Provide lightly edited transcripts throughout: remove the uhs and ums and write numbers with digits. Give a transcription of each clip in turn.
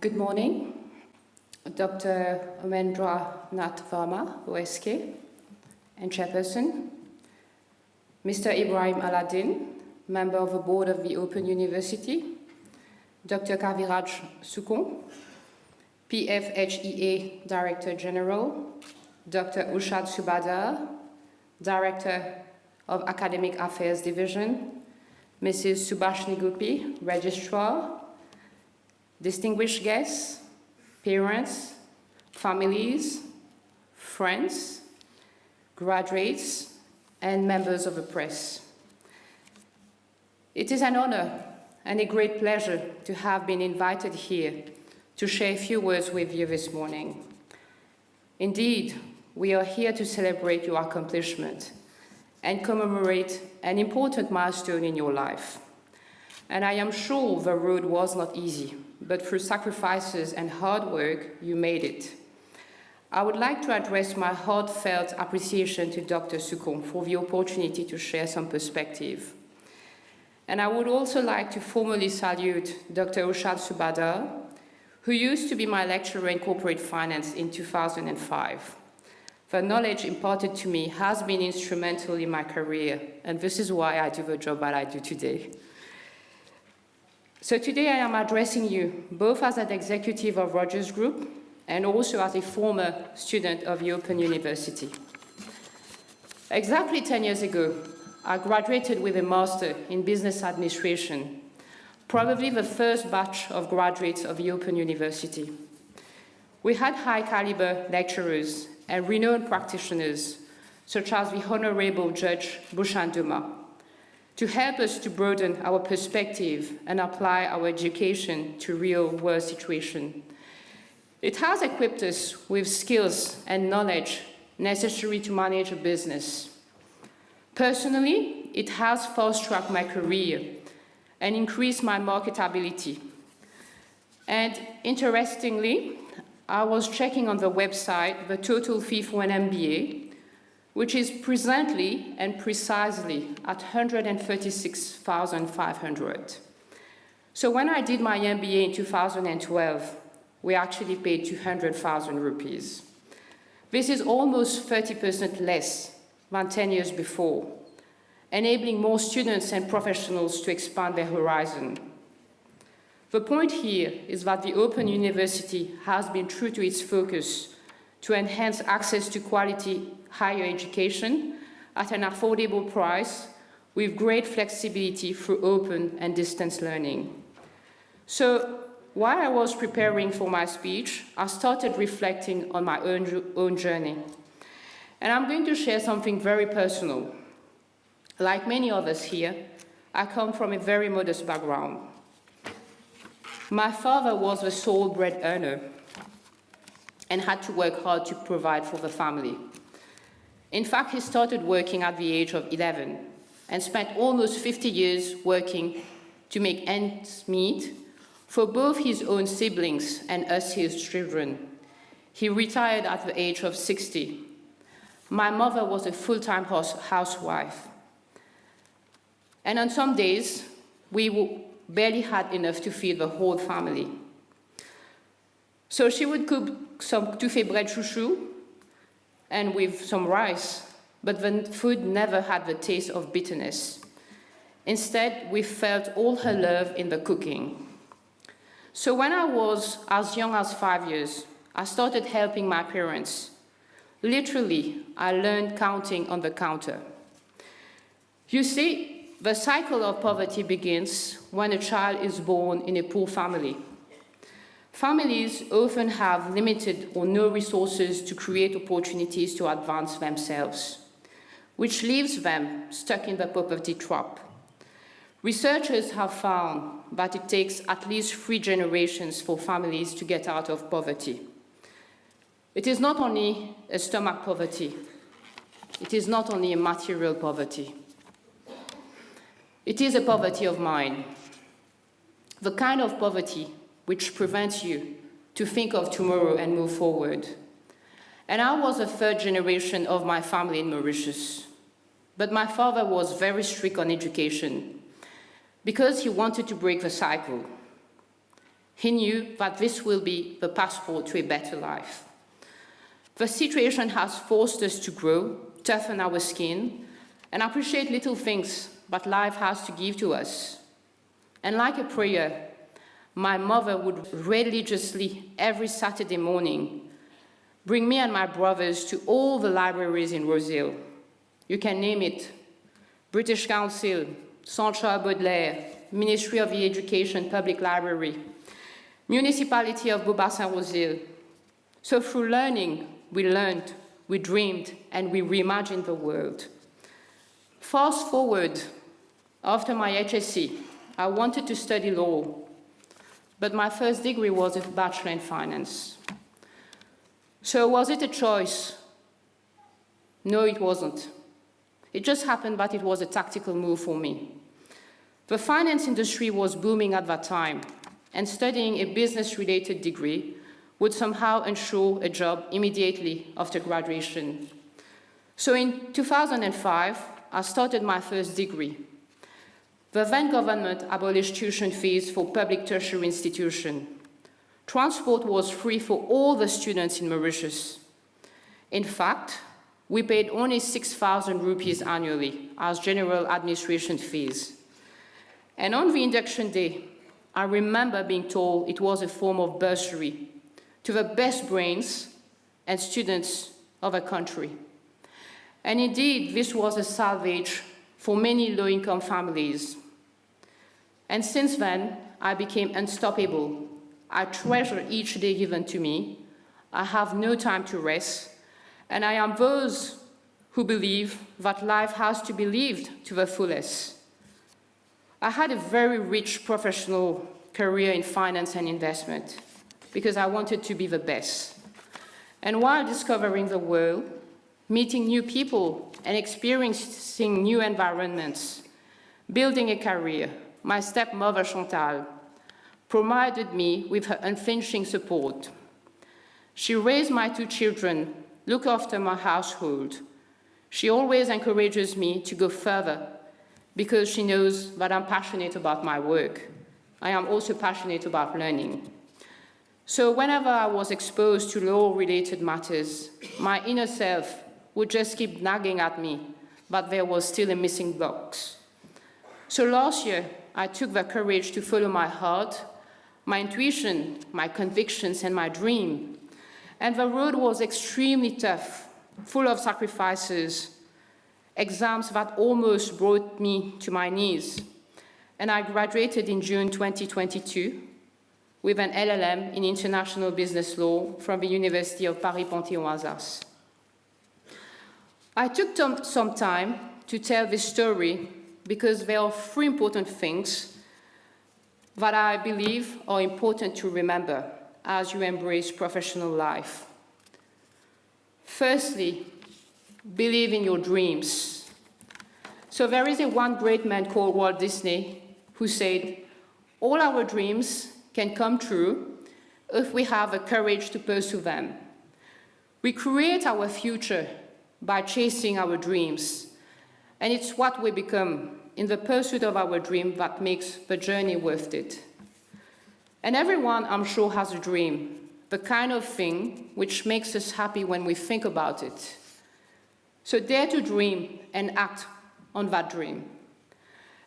Good morning, Dr. Omendra Nath Verma, OSK, and Chairperson, Mr. Ibrahim Aladdin, Member of the Board of the Open University, Dr. Kaviraj Sukon, PFHEA Director General, Dr. Ushad Subadar, Director of Academic Affairs Division, Mrs. Subhashni Gupi, Registrar, distinguished guests, parents, families, friends, graduates, and members of the press. It is an honor and a great pleasure to have been invited here to share a few words with you this morning. Indeed, we are here to celebrate your accomplishment and commemorate an important milestone in your life. And I am sure the road was not easy, but through sacrifices and hard work, you made it. I would like to address my heartfelt appreciation to Dr. Sukon for the opportunity to share some perspective. And I would also like to formally salute Dr. Ushad Subadar, who used to be my lecturer in corporate finance in 2005. The knowledge imparted to me has been instrumental in my career, and this is why I do the job that I do today. So today I am addressing you both as an executive of Rogers Group and also as a former student of the Open University. Exactly 10 years ago, I graduated with a master in business administration, probably the first batch of graduates of the Open University. We had high caliber lecturers and renowned practitioners, such as the Honorable Judge Bushan Duma, to help us to broaden our perspective and apply our education to real-world situations. It has equipped us with skills and knowledge necessary to manage a business. Personally, it has fast-tracked my career and increased my marketability. And interestingly, I was checking on the website the total fee for an MBA, which is presently and precisely at 136,500. So when I did my MBA in 2012, we actually paid 200,000 rupees. This is almost 30% less than 10 years before, enabling more students and professionals to expand their horizon. The point here is that the Open University has been true to its focus to enhance access to quality higher education at an affordable price with great flexibility through open and distance learning. So while I was preparing for my speech, I started reflecting on my own journey. And I'm going to share something very personal. Like many of us here, I come from a very modest background. My father was the sole bread earner and had to work hard to provide for the family. In fact, he started working at the age of 11 and spent almost 50 years working to make ends meet for both his own siblings and us, his children. He retired at the age of 60. My mother was a full-time housewife. And on some days, we barely had enough to feed the whole family. So she would cook some touffé bread chouchou and with some rice, but the food never had the taste of bitterness. Instead, we felt all her love in the cooking. So when I was as young as 5 years, I started helping my parents. Literally, I learned counting on the counter. You see, the cycle of poverty begins when a child is born in a poor family. Families often have limited or no resources to create opportunities to advance themselves, which leaves them stuck in the poverty trap. Researchers have found that it takes at least 3 generations for families to get out of poverty. It is not only a stomach poverty. It is not only a material poverty. It is a poverty of mind, the kind of poverty which prevents you to think of tomorrow and move forward. And I was the 3rd generation of my family in Mauritius. But my father was very strict on education because he wanted to break the cycle. He knew that this will be the passport to a better life. The situation has forced us to grow, toughen our skin, and appreciate little things that life has to give to us. And like a prayer, my mother would religiously, every Saturday morning, bring me and my brothers to all the libraries in Rosehill. You can name it: British Council, Centre Baudelaire, Ministry of the Education Public Library, Municipality of Beaubassin-Rosehill. So through learning, we learned, we dreamed, and we reimagined the world. Fast forward, after my HSC, I wanted to study law, but my first degree was a Bachelor in Finance. So was it a choice? No, it wasn't. It just happened that it was a tactical move for me. The finance industry was booming at that time, and studying a business-related degree would somehow ensure a job immediately after graduation. So in 2005, I started my first degree. The then government abolished tuition fees for public tertiary institutions. Transport was free for all the students in Mauritius. In fact, we paid only 6,000 rupees annually as general administration fees. And on the induction day, I remember being told it was a form of bursary to the best brains and students of a country. And indeed, this was a salvage for many low-income families. And since then, I became unstoppable. I treasure each day given to me. I have no time to rest. And I am those who believe that life has to be lived to the fullest. I had a very rich professional career in finance and investment because I wanted to be the best. And while discovering the world, meeting new people, and experiencing new environments, building a career, my stepmother Chantal provided me with her unflinching support. She raised my 2 children, looked after my household. She always encourages me to go further because she knows that I'm passionate about my work. I am also passionate about learning. So whenever I was exposed to law-related matters, my inner self would just keep nagging at me, but there was still a missing box. So last year, I took the courage to follow my heart, my intuition, my convictions, and my dream. And the road was extremely tough, full of sacrifices, exams that almost brought me to my knees. And I graduated in June 2022 with an LLM in International Business Law from the University of Paris-Panthéon-Assas. I took some time to tell this story because there are 3 important things that I believe are important to remember as you embrace professional life. Firstly, believe in your dreams. So there is one great man called Walt Disney who said, all our dreams can come true if we have the courage to pursue them. We create our future by chasing our dreams, and it's what we become in the pursuit of our dream that makes the journey worth it. And everyone, I'm sure, has a dream, the kind of thing which makes us happy when we think about it. So dare to dream and act on that dream.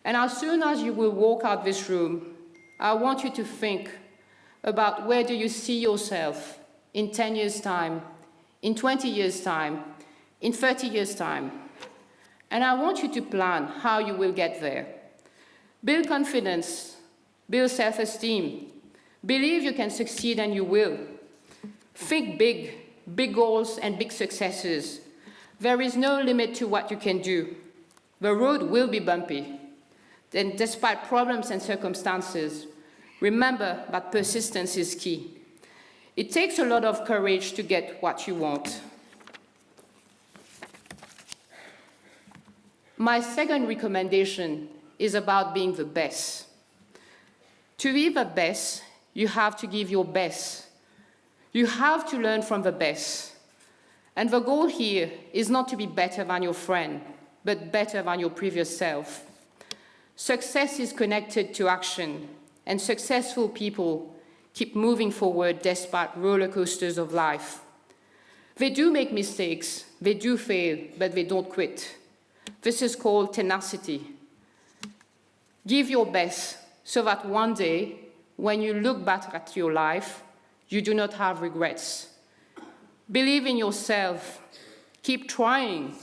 And as soon as you will walk out this room, I want you to think about where do you see yourself in 10 years' time, in 20 years' time, in 30 years' time. And I want you to plan how you will get there. Build confidence, build self-esteem, believe you can succeed and you will. Think big, big goals and big successes. There is no limit to what you can do. The road will be bumpy. Then, despite problems and circumstances, remember that persistence is key. It takes a lot of courage to get what you want. My second recommendation is about being the best. To be the best, you have to give your best. You have to learn from the best. And the goal here is not to be better than your friend, but better than your previous self. Success is connected to action, and successful people keep moving forward despite roller coasters of life. They do make mistakes, they do fail, but they don't quit. This is called tenacity. Give your best so that one day, when you look back at your life, you do not have regrets. Believe in yourself. Keep trying.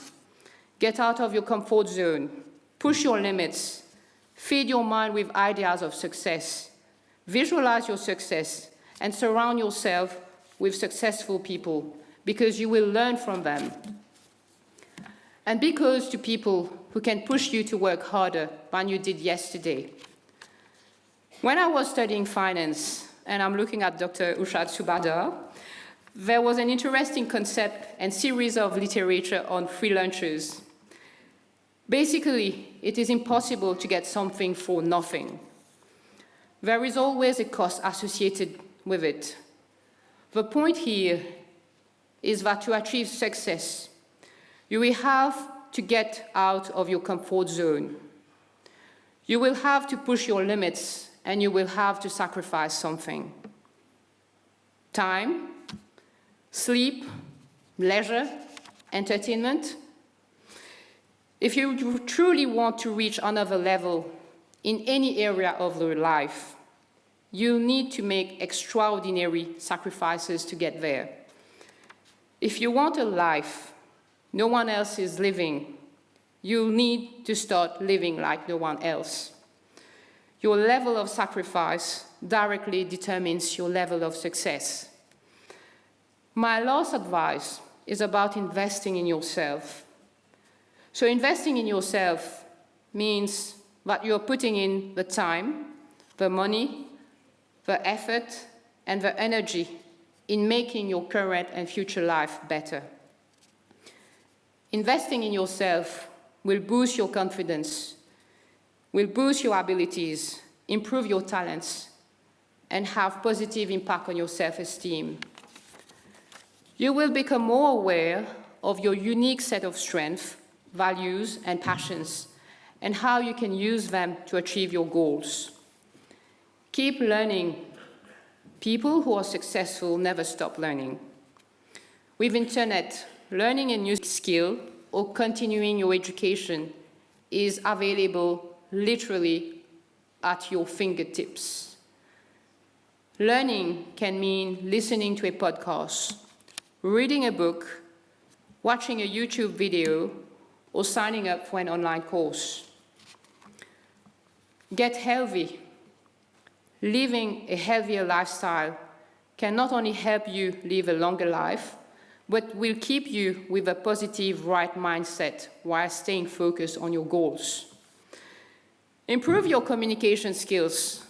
Get out of your comfort zone. Push your limits. Feed your mind with ideas of success. Visualize your success and surround yourself with successful people because you will learn from them. And be close to people who can push you to work harder than you did yesterday. When I was studying finance, and I'm looking at Dr. Ushad Subadar, there was an interesting concept and series of literature on free lunches. Basically, it is impossible to get something for nothing. There is always a cost associated with it. The point here is that to achieve success, you will have to get out of your comfort zone. You will have to push your limits, and you will have to sacrifice something. Time, sleep, leisure, entertainment. If you truly want to reach another level in any area of your life, you need to make extraordinary sacrifices to get there. If you want a life no one else is living, you'll need to start living like no one else. Your level of sacrifice directly determines your level of success. My last advice is about investing in yourself. So investing in yourself means that you're putting in the time, the money, the effort, and the energy in making your current and future life better. Investing in yourself will boost your confidence, will boost your abilities, improve your talents, and have positive impact on your self-esteem. You will become more aware of your unique set of strengths, values, and passions, and how you can use them to achieve your goals. Keep learning. People who are successful never stop learning. With internet, learning a new skill or continuing your education is available literally at your fingertips. Learning can mean listening to a podcast, reading a book, watching a YouTube video, or signing up for an online course. Get healthy. Living a healthier lifestyle can not only help you live a longer life, but will keep you with a positive, right mindset while staying focused on your goals. Improve your communication skills.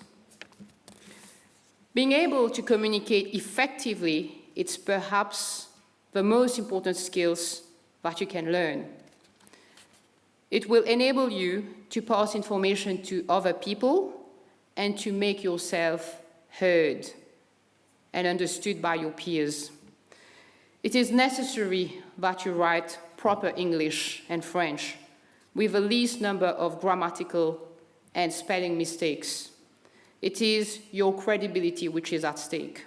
Being able to communicate effectively is perhaps the most important skills that you can learn. It will enable you to pass information to other people and to make yourself heard and understood by your peers. It is necessary that you write proper English and French with the least number of grammatical and spelling mistakes. It is your credibility which is at stake.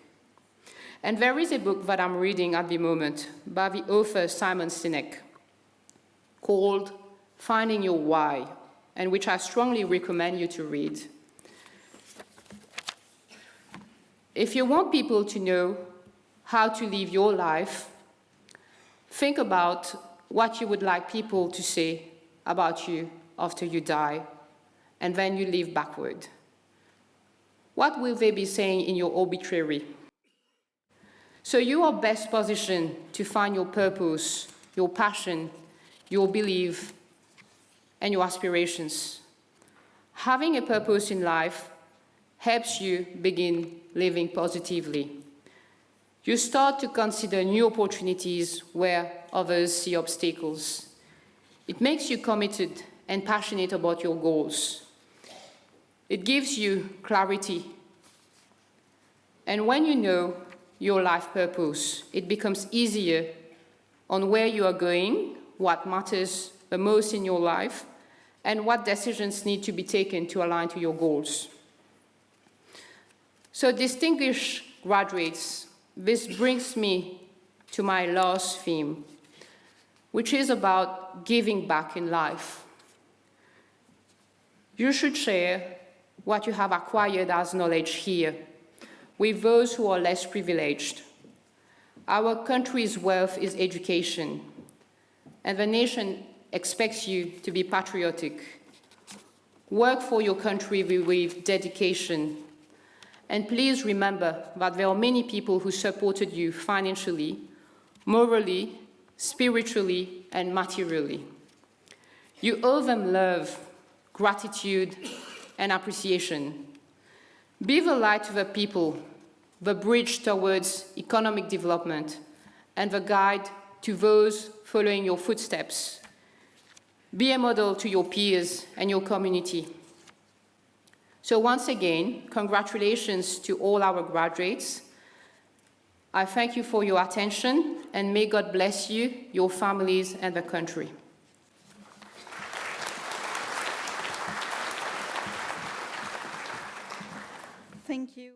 And there is a book that I'm reading at the moment by the author Simon Sinek called Finding Your Why, and which I strongly recommend you to read. If you want people to know how to live your life, think about what you would like people to say about you after you die, and then you live backward. What will they be saying in your obituary? So you are best positioned to find your purpose, your passion, your belief, and your aspirations. Having a purpose in life helps you begin living positively. You start to consider new opportunities where others see obstacles. It makes you committed and passionate about your goals. It gives you clarity. And when you know your life purpose, it becomes easier on where you are going, what matters the most in your life, and what decisions need to be taken to align to your goals. So distinguished graduates, this brings me to my last theme, which is about giving back in life. You should share what you have acquired as knowledge here with those who are less privileged. Our country's wealth is education, and the nation expects you to be patriotic. Work for your country with dedication, and please remember that there are many people who supported you financially, morally, spiritually, and materially. You owe them love, gratitude, and appreciation. Be the light to the people, the bridge towards economic development, and the guide to those following your footsteps. Be a model to your peers and your community. So once again, congratulations to all our graduates. I thank you for your attention, and may God bless you, your families, and the country. Thank you.